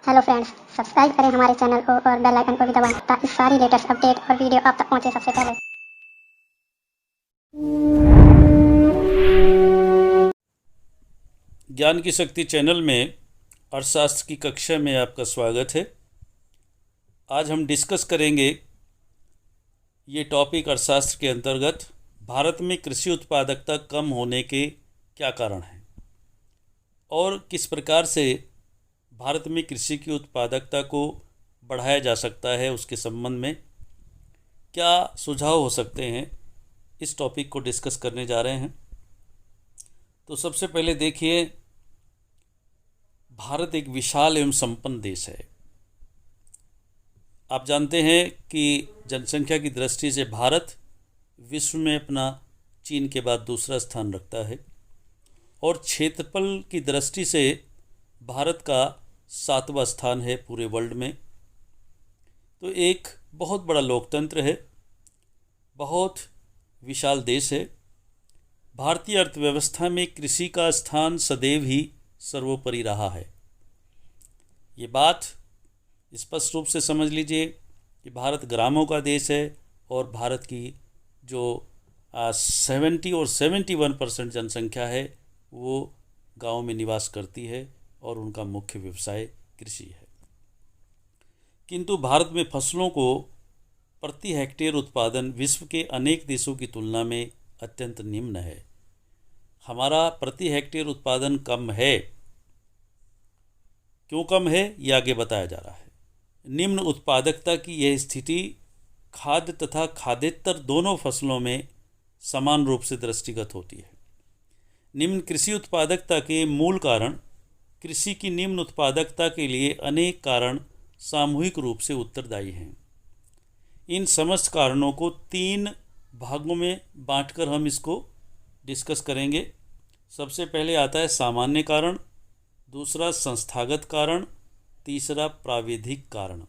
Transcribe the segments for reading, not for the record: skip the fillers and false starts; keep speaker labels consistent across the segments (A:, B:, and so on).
A: Hello friends, subscribe करें हमारे channel को और बेल आइकन को भी दबाएं ताकि सारी लेटेस्ट अपडेट और वीडियो आप तक पहुंचे सबसे पहले।
B: ज्ञान की शक्ति चैनल में अर्थशास्त्र की कक्षा में आपका स्वागत है। आज हम डिस्कस करेंगे ये टॉपिक अर्थशास्त्र के अंतर्गत भारत में कृषि उत्पादकता कम होने के क्या कारण हैं और किस प्रकार से भारत में कृषि की उत्पादकता को बढ़ाया जा सकता है, उसके संबंध में क्या सुझाव हो सकते हैं, इस टॉपिक को डिस्कस करने जा रहे हैं। तो सबसे पहले देखिए, भारत एक विशाल एवं संपन्न देश है। आप जानते हैं कि जनसंख्या की दृष्टि से भारत विश्व में अपना चीन के बाद दूसरा स्थान रखता है और क्षेत्रफल की दृष्टि से भारत का 7वां स्थान है पूरे वर्ल्ड में। तो एक बहुत बड़ा लोकतंत्र है, बहुत विशाल देश है। भारतीय अर्थव्यवस्था में कृषि का स्थान सदैव ही सर्वोपरि रहा है। ये बात स्पष्ट रूप से समझ लीजिए कि भारत ग्रामों का देश है और भारत की जो 70 और 71% जनसंख्या है वो गाँव में निवास करती है और उनका मुख्य व्यवसाय कृषि है। किंतु भारत में फसलों को प्रति हेक्टेयर उत्पादन विश्व के अनेक देशों की तुलना में अत्यंत निम्न है। हमारा प्रति हेक्टेयर उत्पादन कम है। क्यों कम है, ये आगे बताया जा रहा है। निम्न उत्पादकता की यह स्थिति खाद्य तथा खाद्येतर दोनों फसलों में समान रूप से दृष्टिगत होती है। निम्न कृषि उत्पादकता के मूल कारण कृषि की निम्न उत्पादकता के लिए अनेक कारण सामूहिक रूप से उत्तरदायी हैं। इन समस्त कारणों को 3 भागों में बांटकर हम इसको डिस्कस करेंगे। सबसे पहले आता है सामान्य कारण, दूसरा संस्थागत कारण, तीसरा प्राविधिक कारण।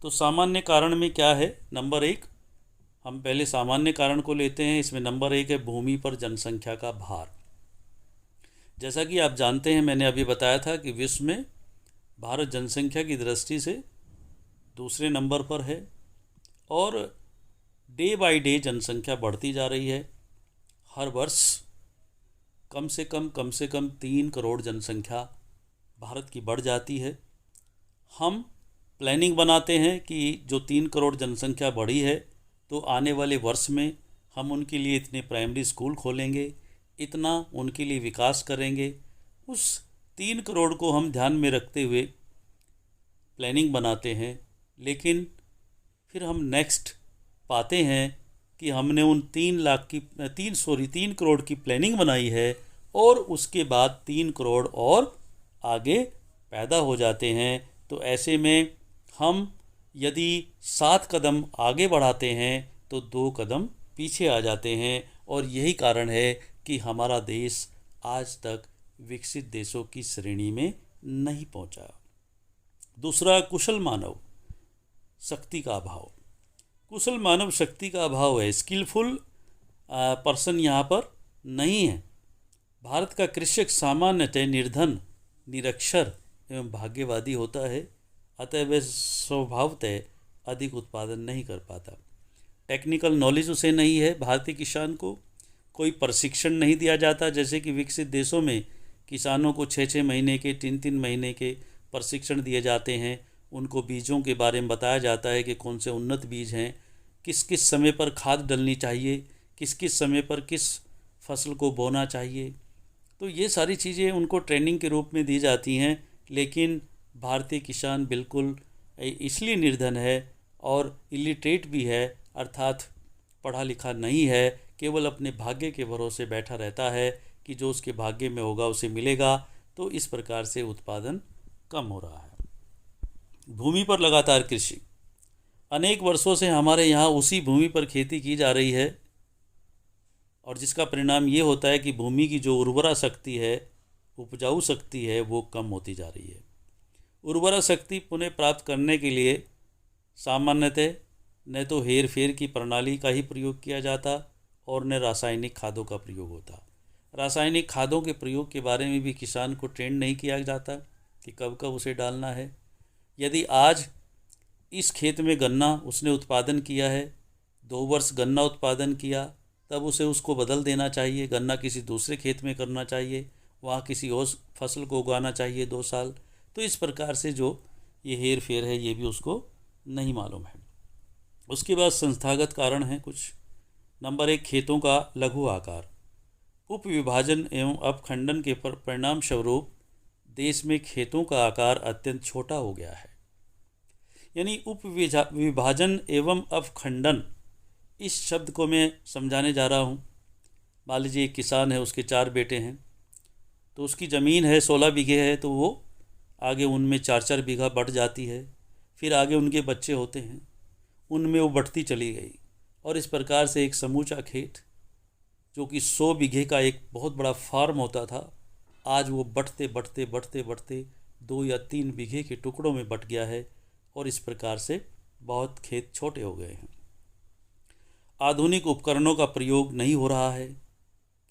B: तो सामान्य कारण में क्या है? नंबर 1, हम पहले सामान्य कारण को लेते हैं। इसमें नंबर 1 है भूमि पर जनसंख्या का भार। जैसा कि आप जानते हैं, मैंने अभी बताया था कि विश्व में भारत जनसंख्या की दृष्टि से दूसरे नंबर पर है और डे बाय डे जनसंख्या बढ़ती जा रही है। हर वर्ष कम से कम 3 करोड़ जनसंख्या भारत की बढ़ जाती है। हम प्लानिंग बनाते हैं कि जो 3 करोड़ जनसंख्या बढ़ी है तो आने वाले वर्ष में हम उनके लिए इतने प्राइमरी स्कूल खोलेंगे, इतना उनके लिए विकास करेंगे। उस 3 करोड़ को हम ध्यान में रखते हुए प्लानिंग बनाते हैं, लेकिन फिर हम नेक्स्ट पाते हैं कि हमने उन 3 करोड़ की प्लानिंग बनाई है और उसके बाद 3 करोड़ और आगे पैदा हो जाते हैं। तो ऐसे में हम यदि 7 कदम आगे बढ़ाते हैं तो 2 कदम पीछे आ जाते हैं और यही कारण है कि हमारा देश आज तक विकसित देशों की श्रेणी में नहीं पहुंचा। दूसरा, कुशल मानव शक्ति का अभाव। कुशल मानव शक्ति का अभाव है। स्किलफुल पर्सन यहाँ पर नहीं है। भारत का कृषक सामान्यतः निर्धन, निरक्षर एवं भाग्यवादी होता है, अतः वह स्वभावतः अधिक उत्पादन नहीं कर पाता। टेक्निकल नॉलेज उसे नहीं है। भारतीय किसान को कोई प्रशिक्षण नहीं दिया जाता। जैसे कि विकसित देशों में किसानों को 6-6 महीने के 3-3 महीने के प्रशिक्षण दिए जाते हैं। उनको बीजों के बारे में बताया जाता है कि कौन से उन्नत बीज हैं, किस किस समय पर खाद डलनी चाहिए, किस किस समय पर किस फसल को बोना चाहिए। तो ये सारी चीज़ें उनको ट्रेनिंग के रूप में दी जाती हैं। लेकिन भारतीय किसान बिल्कुल इसलिए निर्धन है और इलिटरेट भी है, अर्थात पढ़ा लिखा नहीं है, केवल अपने भाग्य के भरोसे बैठा रहता है कि जो उसके भाग्य में होगा उसे मिलेगा। तो इस प्रकार से उत्पादन कम हो रहा है। भूमि पर लगातार कृषि। अनेक वर्षों से हमारे यहाँ उसी भूमि पर खेती की जा रही है और जिसका परिणाम ये होता है कि भूमि की जो उर्वरा शक्ति है, उपजाऊ शक्ति है, वो कम होती जा रही है। उर्वरा शक्ति पुनः प्राप्त करने के लिए सामान्यतः न तो हेर फेर की प्रणाली का ही प्रयोग किया जाता और न रासायनिक खादों का प्रयोग होता। रासायनिक खादों के प्रयोग के बारे में भी किसान को ट्रेंड नहीं किया जाता कि कब कब उसे डालना है। यदि आज इस खेत में गन्ना उसने उत्पादन किया है, 2 वर्ष गन्ना उत्पादन किया, तब उसे उसको बदल देना चाहिए, गन्ना किसी दूसरे खेत में करना चाहिए, वहाँ किसी और फसल को उगाना चाहिए 2 साल। तो इस प्रकार से जो ये हेर फेर है ये भी उसको नहीं मालूम है। उसके बाद संस्थागत कारण हैं कुछ। नंबर 1, खेतों का लघु आकार। उप विभाजन एवं अपखंडन के परिणाम स्वरूप देश में खेतों का आकार अत्यंत छोटा हो गया है। यानी उप विभाजन एवं अपखंडन, इस शब्द को मैं समझाने जा रहा हूँ। मान लीजिए एक किसान है, उसके 4 बेटे हैं, तो उसकी ज़मीन है 16 बीघे है, तो वो आगे उनमें 4-4 बीघा बढ़ जाती है। फिर आगे उनके बच्चे होते हैं, उनमें वो बढ़ती चली गई, और इस प्रकार से एक समूचा खेत जो कि 100 बीघे का एक बहुत बड़ा फार्म होता था, आज वो बढ़ते बढ़ते बढ़ते बढ़ते 2 या 3 बीघे के टुकड़ों में बट गया है, और इस प्रकार से बहुत खेत छोटे हो गए हैं। आधुनिक उपकरणों का प्रयोग नहीं हो रहा है,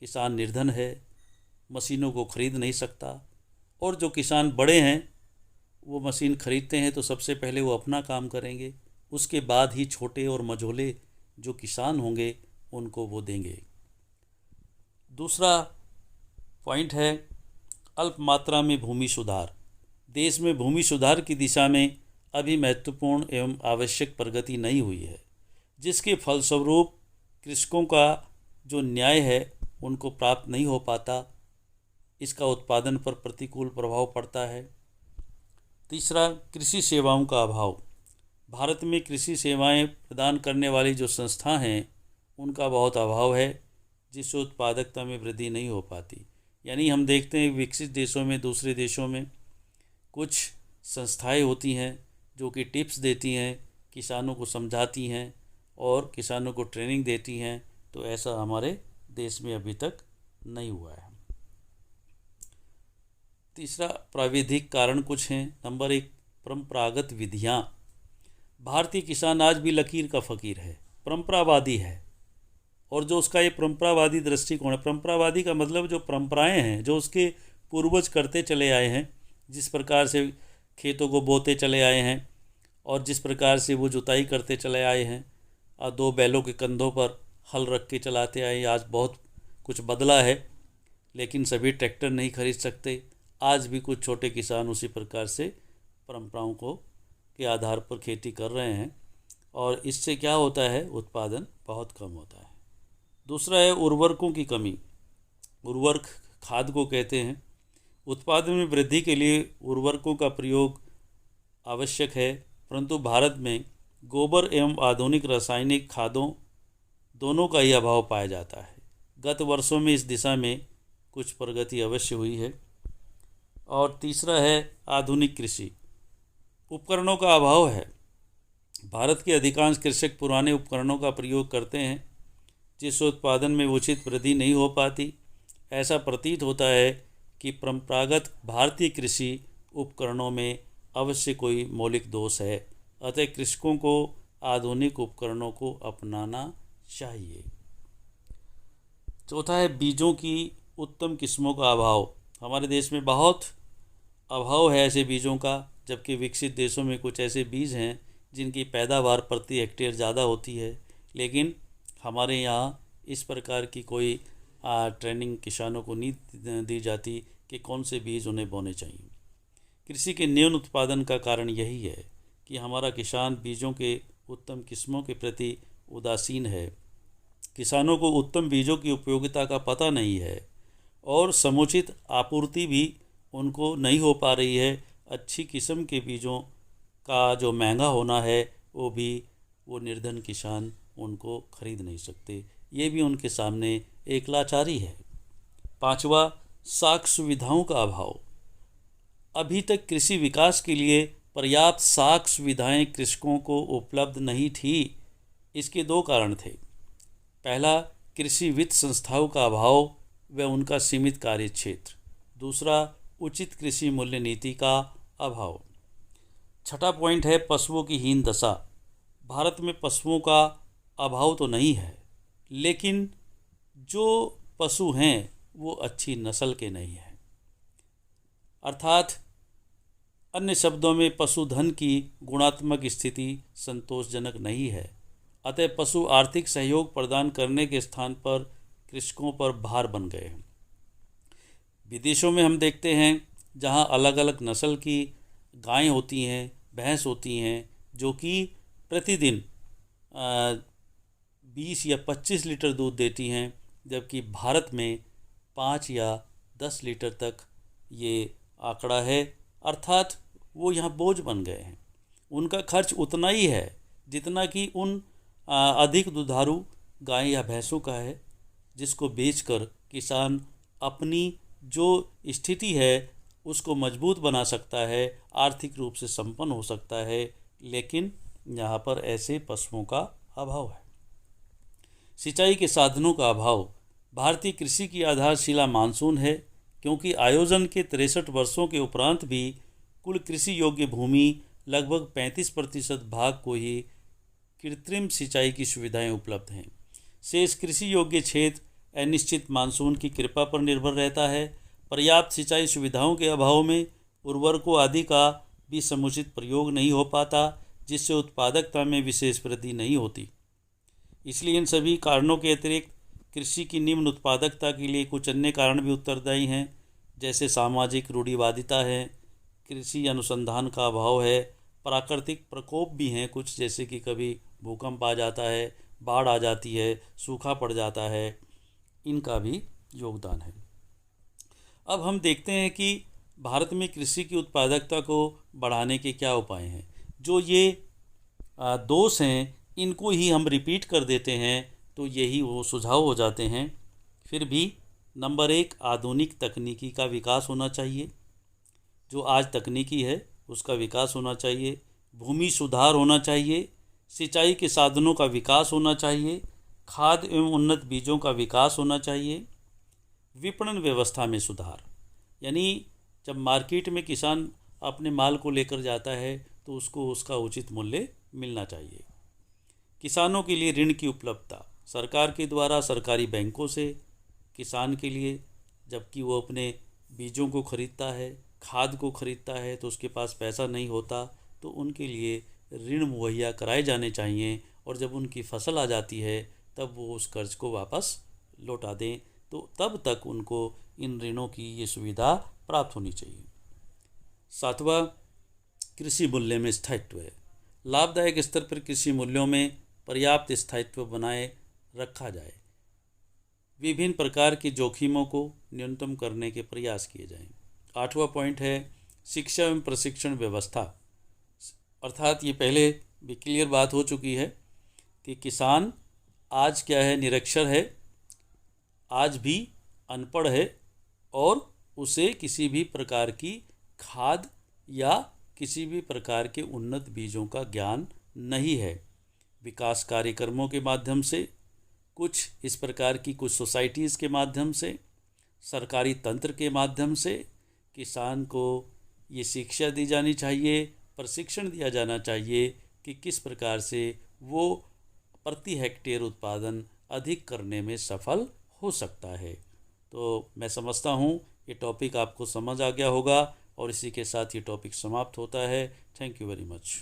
B: किसान निर्धन है, मशीनों को खरीद नहीं सकता, और जो किसान बड़े हैं वो मशीन खरीदते हैं तो सबसे पहले वो अपना काम करेंगे, उसके बाद ही छोटे और मझोले जो किसान होंगे उनको वो देंगे। दूसरा पॉइंट है अल्प मात्रा में भूमि सुधार। देश में भूमि सुधार की दिशा में अभी महत्वपूर्ण एवं आवश्यक प्रगति नहीं हुई है, जिसके फलस्वरूप कृषकों का जो न्याय है उनको प्राप्त नहीं हो पाता, इसका उत्पादन पर प्रतिकूल प्रभाव पड़ता है। तीसरा, कृषि सेवाओं का अभाव। भारत में कृषि सेवाएं प्रदान करने वाली जो संस्था हैं उनका बहुत अभाव है, जिससे उत्पादकता में वृद्धि नहीं हो पाती। यानी हम देखते हैं विकसित देशों में, दूसरे देशों में कुछ संस्थाएं होती हैं जो कि टिप्स देती हैं, किसानों को समझाती हैं और किसानों को ट्रेनिंग देती हैं, तो ऐसा हमारे देश में अभी तक नहीं हुआ है। तीसरा, प्राविधिक कारण कुछ हैं। नंबर 1, परंपरागत विधियाँ। भारतीय किसान आज भी लकीर का फ़कीर है, परंपरावादी है, और जो उसका ये परंपरावादी दृष्टिकोण है, परंपरावादी का मतलब जो परंपराएं हैं जो उसके पूर्वज करते चले आए हैं, जिस प्रकार से खेतों को बोते चले आए हैं और जिस प्रकार से वो जुताई करते चले आए हैं, और 2 बैलों के कंधों पर हल रख के चलाते आए। आज बहुत कुछ बदला है, लेकिन सभी ट्रैक्टर नहीं खरीद सकते। आज भी कुछ छोटे किसान उसी प्रकार से परंपराओं को के आधार पर खेती कर रहे हैं, और इससे क्या होता है, उत्पादन बहुत कम होता है। दूसरा है उर्वरकों की कमी। उर्वरक खाद को कहते हैं। उत्पादन में वृद्धि के लिए उर्वरकों का प्रयोग आवश्यक है, परंतु भारत में गोबर एवं आधुनिक रासायनिक खादों दोनों का ही अभाव पाया जाता है। गत वर्षों में इस दिशा में कुछ प्रगति अवश्य हुई है। और तीसरा है आधुनिक कृषि। उपकरणों का अभाव है। भारत के अधिकांश कृषक पुराने उपकरणों का प्रयोग करते हैं, जिससे उत्पादन में उचित वृद्धि नहीं हो पाती। ऐसा प्रतीत होता है कि परंपरागत भारतीय कृषि उपकरणों में अवश्य कोई मौलिक दोष है, अतः कृषकों को आधुनिक उपकरणों को अपनाना चाहिए। चौथा है बीजों की उत्तम किस्मों का अभाव। हमारे देश में बहुत अभाव है ऐसे बीजों का, जबकि विकसित देशों में कुछ ऐसे बीज हैं जिनकी पैदावार प्रति हेक्टेयर ज़्यादा होती है, लेकिन हमारे यहाँ इस प्रकार की कोई ट्रेनिंग किसानों को नहीं दी जाती कि कौन से बीज उन्हें बोने चाहिए। कृषि के न्यून उत्पादन का कारण यही है कि हमारा किसान बीजों के उत्तम किस्मों के प्रति उदासीन है। किसानों को उत्तम बीजों की उपयोगिता का पता नहीं है और समुचित आपूर्ति भी उनको नहीं हो पा रही है। अच्छी किस्म के बीजों का जो महंगा होना है वो निर्धन किसान उनको खरीद नहीं सकते। ये भी उनके सामने एक लाचारी है। पांचवा, साख सुविधाओं का अभाव। अभी तक कृषि विकास के लिए पर्याप्त साख सुविधाएं कृषकों को उपलब्ध नहीं थी। इसके 2 कारण थे। पहला, कृषि वित्त संस्थाओं का अभाव व उनका सीमित कार्य क्षेत्र। दूसरा, उचित कृषि मूल्य नीति का अभाव। छठा पॉइंट है पशुओं की हीन दशा। भारत में पशुओं का अभाव तो नहीं है, लेकिन जो पशु हैं वो अच्छी नस्ल के नहीं हैं। अर्थात अन्य शब्दों में पशुधन की गुणात्मक स्थिति संतोषजनक नहीं है, अतः पशु आर्थिक सहयोग प्रदान करने के स्थान पर कृषकों पर भार बन गए हैं। विदेशों में हम देखते हैं जहां अलग अलग नस्ल की गायें होती हैं, भैंस होती हैं, जो कि प्रतिदिन 20 या 25 लीटर दूध देती हैं, जबकि भारत में 5 या 10 लीटर तक ये आंकड़ा है। अर्थात वो यहाँ बोझ बन गए हैं। उनका खर्च उतना ही है जितना कि उन अधिक दुधारू गाय या भैंसों का है, जिसको बेचकर किसान अपनी जो स्थिति है उसको मजबूत बना सकता है, आर्थिक रूप से संपन्न हो सकता है। लेकिन यहाँ पर ऐसे पशुओं का अभाव है। सिंचाई के साधनों का अभाव। भारतीय कृषि की आधारशिला मानसून है, क्योंकि आयोजन के 63 वर्षों के उपरांत भी कुल कृषि योग्य भूमि लगभग 35% भाग को ही कृत्रिम सिंचाई की सुविधाएं उपलब्ध हैं। शेष कृषि योग्य क्षेत्र अनिश्चित मानसून की कृपा पर निर्भर रहता है। पर्याप्त सिंचाई सुविधाओं के अभाव में उर्वरकों आदि का भी समुचित प्रयोग नहीं हो पाता, जिससे उत्पादकता में विशेष वृद्धि नहीं होती। इसलिए इन सभी कारणों के अतिरिक्त कृषि की निम्न उत्पादकता के लिए कुछ अन्य कारण भी उत्तरदायी हैं, जैसे सामाजिक रूढ़िवादिता है, कृषि अनुसंधान का अभाव है, प्राकृतिक प्रकोप भी हैं कुछ, जैसे कि कभी भूकंप आ जाता है, बाढ़ आ जाती है, सूखा पड़ जाता है, इनका भी योगदान है। अब हम देखते हैं कि भारत में कृषि की उत्पादकता को बढ़ाने के क्या उपाय हैं। जो ये दोष हैं इनको ही हम रिपीट कर देते हैं तो यही वो सुझाव हो जाते हैं। फिर भी नंबर 1, आधुनिक तकनीकी का विकास होना चाहिए। जो आज तकनीकी है उसका विकास होना चाहिए। भूमि सुधार होना चाहिए। सिंचाई के साधनों का विकास होना चाहिए। खाद एवं उन्नत बीजों का विकास होना चाहिए। विपणन व्यवस्था में सुधार, यानी जब मार्केट में किसान अपने माल को लेकर जाता है तो उसको उसका उचित मूल्य मिलना चाहिए। किसानों के लिए ऋण की उपलब्धता, सरकार के द्वारा सरकारी बैंकों से किसान के लिए, जबकि वो अपने बीजों को खरीदता है, खाद को खरीदता है, तो उसके पास पैसा नहीं होता, तो उनके लिए ऋण मुहैया कराए जाने चाहिए। और जब उनकी फसल आ जाती है तब वो उस कर्ज को वापस लौटा दें, तो तब तक उनको इन ऋणों की ये सुविधा प्राप्त होनी चाहिए। 7वां, कृषि मूल्य में स्थायित्व है। लाभदायक स्तर पर कृषि मूल्यों में पर्याप्त स्थायित्व बनाए रखा जाए। विभिन्न प्रकार के जोखिमों को न्यूनतम करने के प्रयास किए जाएं। 8वां पॉइंट है शिक्षा एवं प्रशिक्षण व्यवस्था। अर्थात ये पहले भी क्लियर बात हो चुकी है कि किसान आज क्या है, निरक्षर है, आज भी अनपढ़ है और उसे किसी भी प्रकार की खाद या किसी भी प्रकार के उन्नत बीजों का ज्ञान नहीं है। विकास कार्यक्रमों के माध्यम से, कुछ इस प्रकार की कुछ सोसाइटीज़ के माध्यम से, सरकारी तंत्र के माध्यम से किसान को ये शिक्षा दी जानी चाहिए, प्रशिक्षण दिया जाना चाहिए कि किस प्रकार से वो प्रति हेक्टेयर उत्पादन अधिक करने में सफल हो सकता है। तो मैं समझता हूँ ये टॉपिक आपको समझ आ गया होगा और इसी के साथ ये टॉपिक समाप्त होता है। Thank you very much.